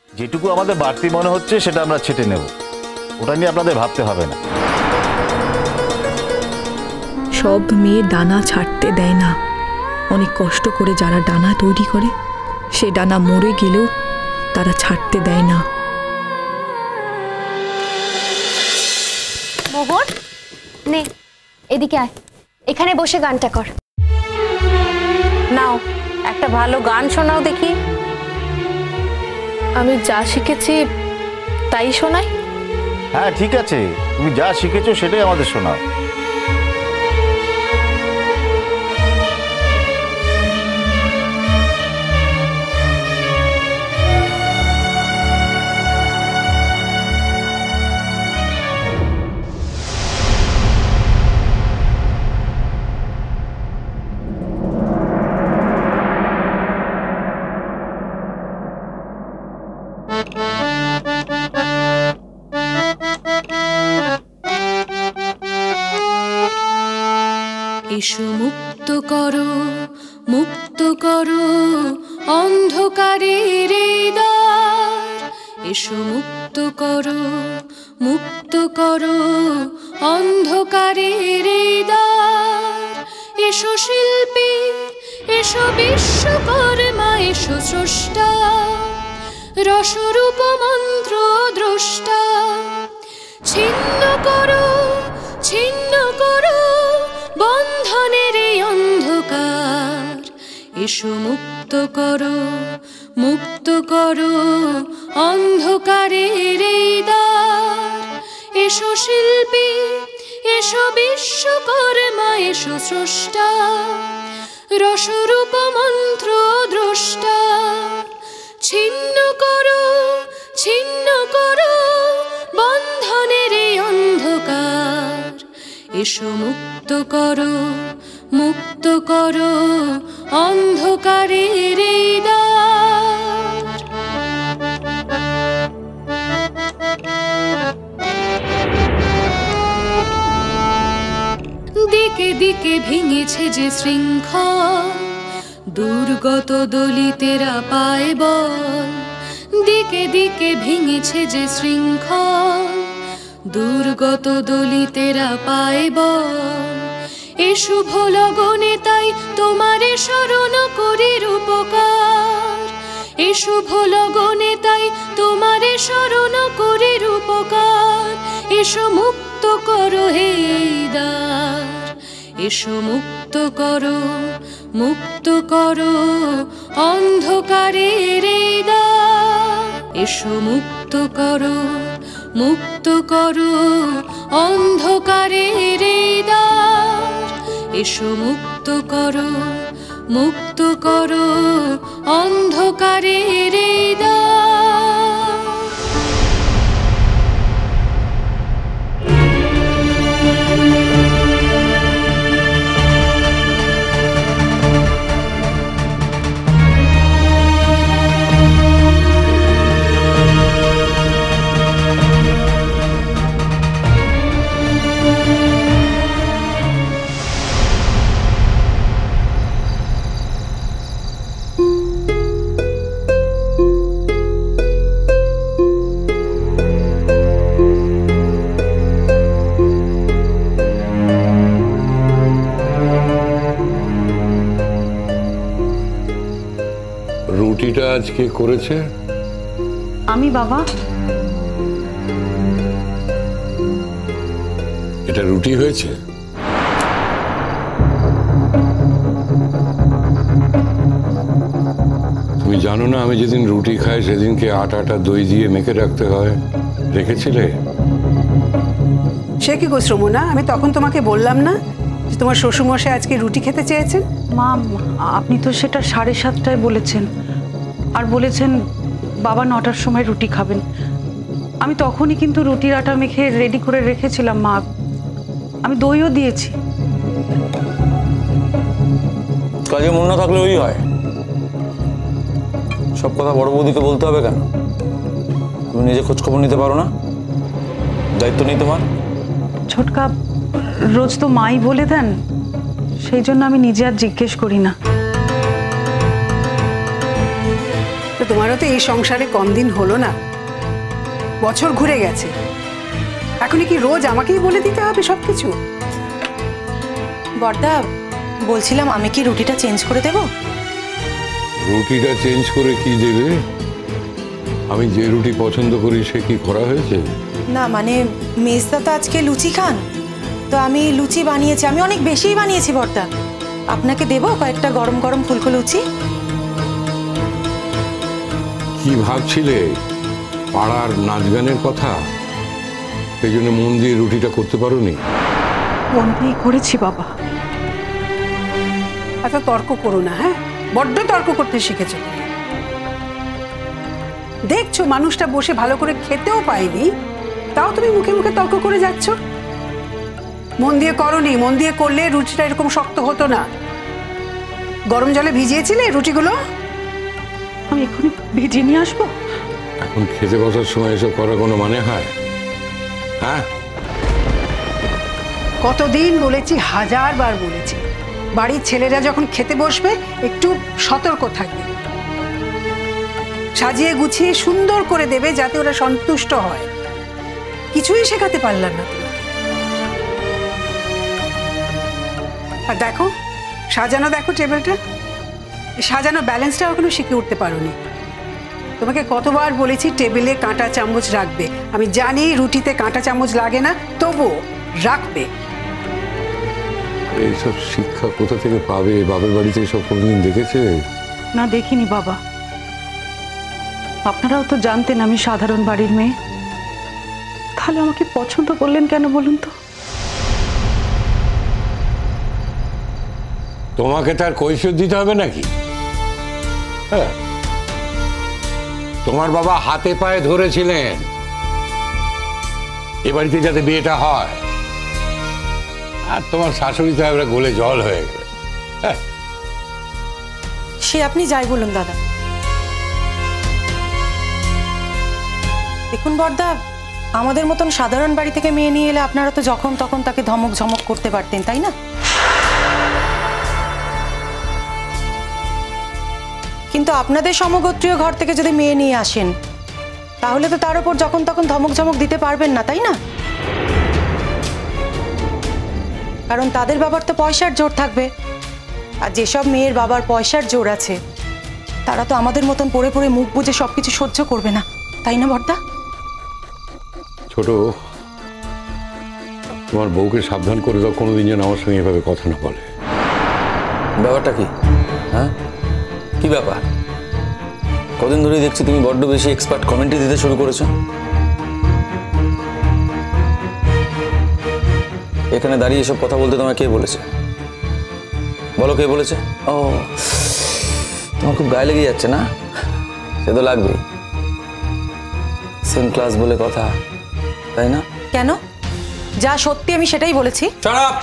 যেটুকু আমাদের বাড়তি মনে হচ্ছে সেটা আমরা ছেটে নেব, ওটা নিয়ে আপনাদের ভাবতে হবে না। সব মেয়ে ডানা ছাড়তে দেয় না, অনেক কষ্ট করে যারা ডানা তৈরি করে সে ডানা মরে গেলেও তারা ছাড়তে দেয় না। মোহন নে এদিকে আয়, এখানে বসে গানটা কর। নাও একটা ভালো গান শোনাও দেখি। আমি যা শিখেছি তাই শোনাই। হ্যাঁ ঠিক আছে, তুমি যা শিখেছো সেটাই আমাদের শোনাও। এসো মুক্ত করো, মুক্ত করো অন্ধকারের দ্বার। এসো মুক্ত করো, মুক্ত করো অন্ধকারের দ্বার। এসো শিল্পী, এসো বিশ্বকর্মা, এসো স্রষ্টা, রসরূপ মন্ত্র দ্রষ্টা। ছিন্ন করো, ছিন্ন করো বন্ধনের এই অন্ধকার। এসো মুক্ত করো, মুক্ত করো অন্ধকারের এই দ্বার। এসো শিল্পী, এসো বিশ্বকর্মা, এসো স্রষ্টা, রসরূপ মন্ত্র দ্রষ্টা। ছিন্ন করো, ছিন্ন করো বন্ধনের এই অন্ধকার। এসো মুক্ত করো, মুক্ত করো অন্ধকারের এই দ্বার। দিকে দিকে ভেঙেছে যে শৃঙ্খল, দুর্গত দলিতেরা পায় বল। দিকে দিকে ভেঙেছে যে শৃঙ্খল, দুর্গত দলিতেরা পায় বল। এ শুভ লগনে তাই তোমারে শরণ করি রূপকার। এ শুভ লগনে তাই তোমারে শরণ করি রূপকার। এসো মুক্ত করো হে দ্বার। এসো মুক্ত করো, মুক্ত করো অন্ধকারের এই দ্বার। এসো মুক্ত করো, মুক্ত করো অন্ধকারের এই দ্বার। এসো মুক্ত করো, মুক্ত করো অন্ধকারের এই দ্বার। রুটিটা আজকে করেছে আমি বাবা। এটা রুটি হয়েছে? তুমি জানো না আমি যেদিন রুটি খাই সেদিনকে আটাটা দই দিয়ে মেখে রাখতে হয়, রেখেছিলে? সে কি গো শ্রমনা, আমি তখন তোমাকে বললাম না যে তোমার শ্বশুরমশাই আজকে রুটি খেতে চেয়েছেন? মা আপনি তো সেটা 7:30টায় বলেছেন, আর বলেছেন বাবা 9টার সময় রুটি খাবেন। আমি তখনই কিন্তু রুটির আটা মেখে রেডি করে রেখেছিলাম মা, আমি দইও দিয়েছি। কাজে মন না থাকলে ওই হয়, সব কথা বড় বৌদিকে বলতে হবে কেন? তুমি নিজে খোঁজখবর নিতে পারো না? দায়িত্ব নেই তোমার? ছোটকা রোজ তো মাই বলে দেন, সেই জন্য আমি নিজে আর জিজ্ঞেস করি না। তো তোমারও তো এই সংসারে কম দিন হলো না, বছর ঘুরে গেছে। এখনই কি রোজ আমাকেই বলে দিতে হবে সবকিছু? বড়দা, বলছিলাম আমি কি রুটিটা চেঞ্জ করে দেব? রুটিটা চেঞ্জ করে কি দেবে? আমি যে রুটি পছন্দ করি সে কি করা হয়েছে? না মানে মেজদা তো আজকে লুচি খান, তো আমি লুচি বানিয়েছি, আমি অনেক বেশিই বানিয়েছি বড়দা। আপনাকে দেবো কয়েকটা গরম গরম ফুলকো লুচি? কি ভাবছিলে? পাড়ার নাচ গানের কথা? সেই জন্য মন দিয়ে রুটিটা করতে পারোনি? মন দিয়ে করেছি বাবা। এত তর্ক করো না, হ্যাঁ? বড্ড তর্ক করতে শিখেছো। দেখছো মানুষটা বসে ভালো করে খেতেও পায়নি, তাও তুমি মুখে মুখে তর্ক করে যাচ্ছ। মন দিয়ে করোনি, মন দিয়ে করলে রুটিটা এরকম শক্ত হতো না। গরম জলে ভিজিয়েছিলে রুটিগুলো? আমি এক্ষুনি ভিজিয়ে নিয়ে আসবো। এখন খেতে বসার সময় এসব করার কোনো মানে হয়? হ্যাঁ, কতদিন বলেছি, হাজারবার বলেছি, বাড়ির ছেলেরা যখন খেতে বসবে একটু সতর্ক থাকবে, সাজিয়ে গুছিয়ে সুন্দর করে দেবে যাতে ওরা সন্তুষ্ট হয়। কিছুই শেখাতে পারলাম না তোমাকে। আর দেখো সাজানো, দেখো টেবিলটা সাজানো, ব্যালেন্সটা এখনো শিখে উঠতে পারোনি। তোমাকে কতবার বলেছি টেবিলে কাঁটা চামচ রাখবে। আমি জানি রুটিতে কাঁটা চামচ লাগে না, তবু রাখবে। এইসব শিক্ষা কোথা থেকে পাবে? বাপের বাড়িতে এসব কোনোদিন দেখেছে? না, দেখিনি বাবা। আপনারাও তো জানতেন আমি সাধারণ বাড়ির মেয়ে, তাহলে আমাকে পছন্দ করলেন কেন বলুন তো? তোমাকে তার কৈফিয়ত দিতে হবে নাকি? হ্যাঁ, তোমার বাবা হাতে পায়ে ধরেছিলেন এ বাড়িতে যাতে বিয়েটা হয়, আর তোমার শাশুড়ি তো এবারে গলে জল হয়ে গেল। হ্যাঁ, সে আপনি যাই বলুন দাদা। দেখুন বড়দা, আমাদের মতন সাধারণ বাড়ি থেকে মেয়ে নিয়ে এলে আপনারা তো যখন তখন তাকে ধমক ঝমক করতে পারতেন, তাই না? কিন্তু আপনাদের সমগোত্রীয় ঘর থেকে যদি মেয়ে নিয়ে আসেন, তাহলে তো তার উপর যখন তখন ধমক ঝমক দিতে পারবেন না, তাই না? কারণ তাদের বাবার তো পয়সার জোর থাকবে, আর যেসব মেয়ের বাবার পয়সার জোর আছে তারা তো আমাদের মতন পড়ে পড়ে মুখ বুজে সবকিছু সহ্য করবে না, তাই না বড়দা? ছোট, তোমার বউকে সাবধান করে দাও, কোনোদিন যেন আমার সঙ্গে এভাবে কথা না বলে। ব্যাপারটা কি? হ্যাঁ, কি ব্যাপার? কদিন ধরেই দেখছি তুমি বড্ড বেশি এক্সপার্ট কমেন্ট্রি দিতে শুরু করেছো। এখানে দাঁড়িয়ে এসব কথা বলতে তোমায় কে বলেছে? বলো কে বলেছে? ও, তোমার খুব গায়ে লেগে যাচ্ছে না? সে তো লাগবেই, সেম ক্লাস বলে কথা, তাই না? কেন? যা সত্যি আমি সেটাই বলেছি। Shut up,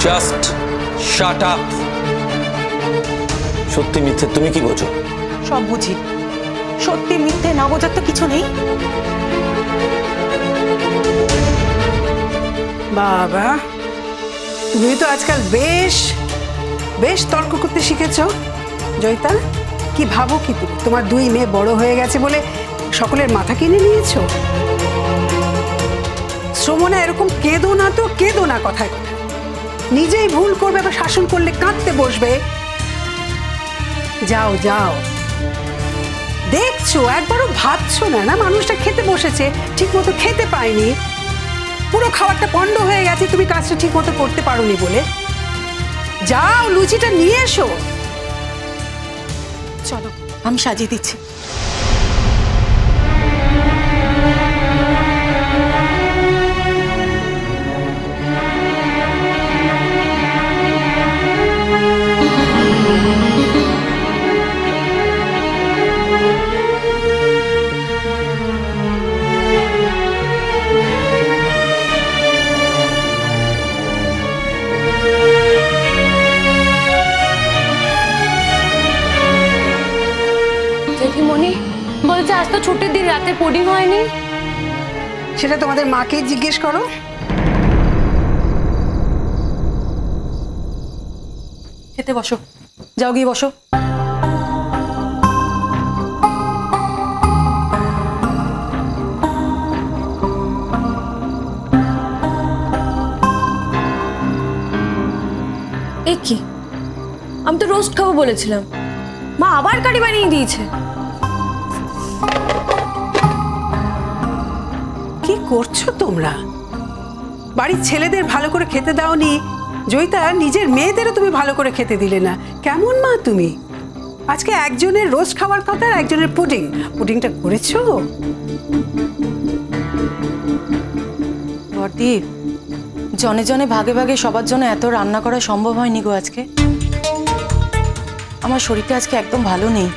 just shut up. সত্যি মিথ্যে তুমি কি বোঝো? সব বুঝি। সত্যি মিথ্যে না বোঝার তো কিছু নেই। বাবা, তুমি তো আজকাল বেশ বেশ তর্ক করতে শিখেছো। জয়িতা, কি ভাবো কি তুমি? তোমার দুই মেয়ে বড় হয়ে গেছে বলে সকলের মাথা কিনে নিয়েছো? শ্রমণা, এরকম কেঁদো না তো, কেঁদো না কথায় কথায়। নিজেই ভুল করবে বা শাসন করলে কাঁদতে বসবে। যাও যাও। দেখছো, একবারও ভাবছো না না মানুষটা খেতে বসেছে, ঠিক মতো খেতে পায়নি, পুরো খাবারটা পণ্ড হয়ে গেছে, তুমি কাজটা ঠিক মতো করতে পারোনি বলে। যাও, লুচিটা নিয়ে এসো। চলো, আমি সাজিয়ে দিচ্ছি। জেঠিমণি বলছে আজ তো ছুটির দিন, রাতে পুডিং হয়নি। সেটা তোমাদের মাকে জিজ্ঞেস করো। খেতে বসো, যাও গিয়ে বসো। এ কি, আমি তো রোস্ট খাবো বলেছিলাম, মা আবার কারি বানিয়ে দিয়েছে। কি করছো তোমরা? বাড়ির ছেলেদের ভালো করে খেতে দাওনি, জয়িতা নিজের মেয়েদেরও তুমি ভালো করে খেতে দিলে না। কেমন মা তুমি? আজকে একজনের রোস্ট খাওয়ার কথা আর একজনের পুডিং। পুডিংটা করেছো? বড়দি, জনে জনে ভাগে ভাগে সবার জন্য এত রান্না করা সম্ভব হয়নি গো আজকে। আমার শরীরটা আজকে একদম ভালো নেই।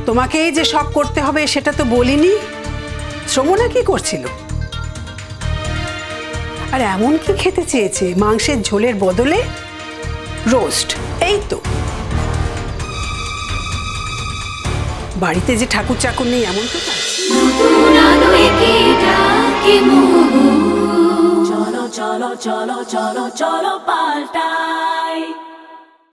তোমাকেই যে সব করতে হবে সেটা তো বলিনি। শ্রমণা কি করছিল? আর এমন কি খেতে চেয়েছে? মাংসের ঝোলের বদলে রোস্ট। এই তো, বাড়িতে যে ঠাকুর চাকুর নেই এমন তো না। চলো চলো চলো চলো চলো পাল্টাই।